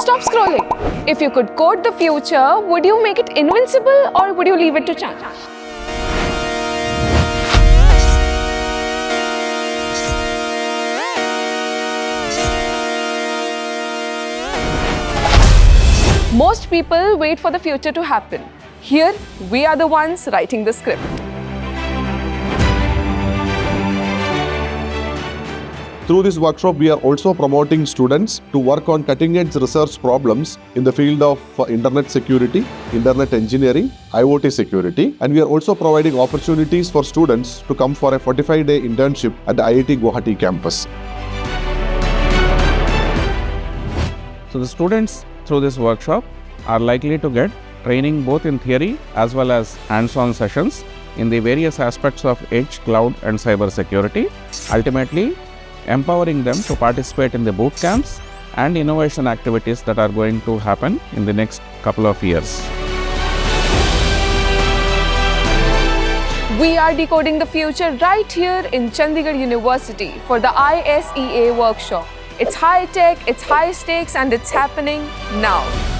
stop scrolling. If you could code the future, would you make it invincible or would you leave it to chance? Most people wait for the future to happen. Here, we are the ones writing the script. Through this workshop, we are also promoting students to work on cutting-edge research problems in the field of internet security, internet engineering, IoT security, and we are also providing opportunities for students to come for a 45-day internship at the IIT Guwahati campus. So the students through this workshop are likely to get training both in theory as well as hands-on sessions in the various aspects of edge, cloud and cybersecurity, ultimately empowering them to participate in the boot camps and innovation activities that are going to happen in the next couple of years. We are decoding the future right here in Chandigarh University for the ISEA workshop. It's high tech, it's high stakes, and it's happening now.